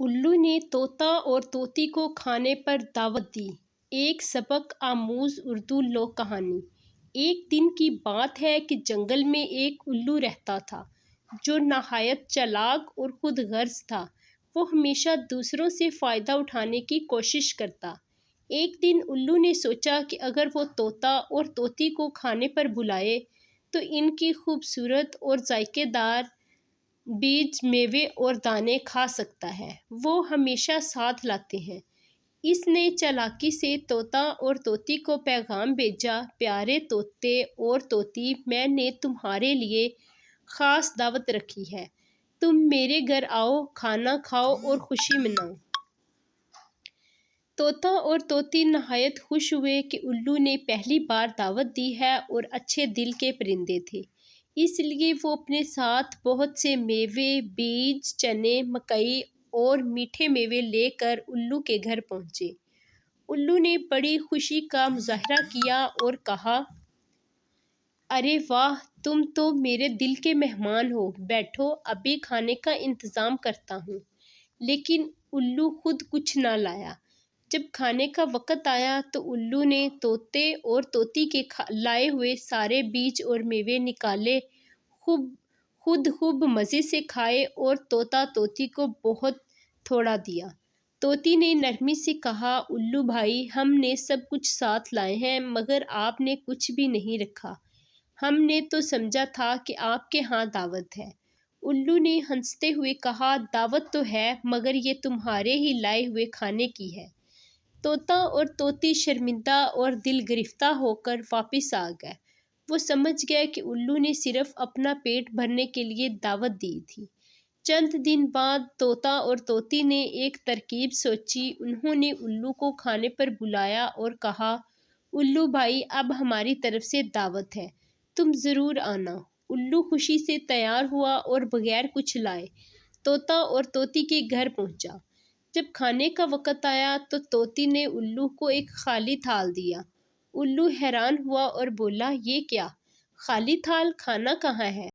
الو نے طوطا اور طوطی کو کھانے پر دعوت دی۔ ایک سبق آموز اردو لوک کہانی۔ ایک دن کی بات ہے کہ جنگل میں ایک الو رہتا تھا جو نہایت چالاک اور خود غرض تھا۔ وہ ہمیشہ دوسروں سے فائدہ اٹھانے کی کوشش کرتا۔ ایک دن الو نے سوچا کہ اگر وہ طوطا اور طوطی کو کھانے پر بلائے تو ان کی خوبصورت اور ذائقے دار بیج، میوے اور دانے کھا سکتا ہے۔ وہ ہمیشہ ساتھ لاتے ہیں۔ اس نے چالاکی سے طوطا اور طوطی کو پیغام بھیجا، پیارے طوطے اور طوطی، میں نے تمہارے لیے خاص دعوت رکھی ہے۔ تم میرے گھر آؤ، کھانا کھاؤ اور خوشی مناؤ۔ طوطا اور طوطی نہایت خوش ہوئے کہ الو نے پہلی بار دعوت دی ہے اور اچھے دل کے پرندے تھے، اس لیے وہ اپنے ساتھ بہت سے میوے، بیج، چنے، مکئی اور میٹھے میوے لے کر الو کے گھر پہنچے۔ الو نے بڑی خوشی کا مظاہرہ کیا اور کہا، ارے واہ، تم تو میرے دل کے مہمان ہو، بیٹھو، ابھی کھانے کا انتظام کرتا ہوں۔ لیکن الو خود کچھ نہ لایا۔ جب کھانے کا وقت آیا تو الو نے طوطے اور طوطی کے لائے ہوئے سارے بیج اور میوے نکالے، خود خوب مزے سے کھائے اور طوطا طوطی کو بہت تھوڑا دیا۔ طوطی نے نرمی سے کہا، الو بھائی، ہم نے سب کچھ ساتھ لائے ہیں مگر آپ نے کچھ بھی نہیں رکھا۔ ہم نے تو سمجھا تھا کہ آپ کے ہاں دعوت ہے۔ الو نے ہنستے ہوئے کہا، دعوت تو ہے مگر یہ تمہارے ہی لائے ہوئے کھانے کی ہے۔ طوطا اور طوطی شرمندہ اور دل گرفتہ ہو کر واپس آ گئے۔ وہ سمجھ گئے کہ الو نے صرف اپنا پیٹ بھرنے کے لیے دعوت دی تھی۔ چند دن بعد طوطا اور طوطی نے ایک ترکیب سوچی۔ انہوں نے الو کو کھانے پر بلایا اور کہا، الو بھائی، اب ہماری طرف سے دعوت ہے، تم ضرور آنا۔ الو خوشی سے تیار ہوا اور بغیر کچھ لائے طوطا اور طوطی کے گھر پہنچا۔ جب کھانے کا وقت آیا تو طوطی نے الو کو ایک خالی تھال دیا۔ الو حیران ہوا اور بولا، یہ کیا؟ خالی تھال؟ کھانا کہاں ہے؟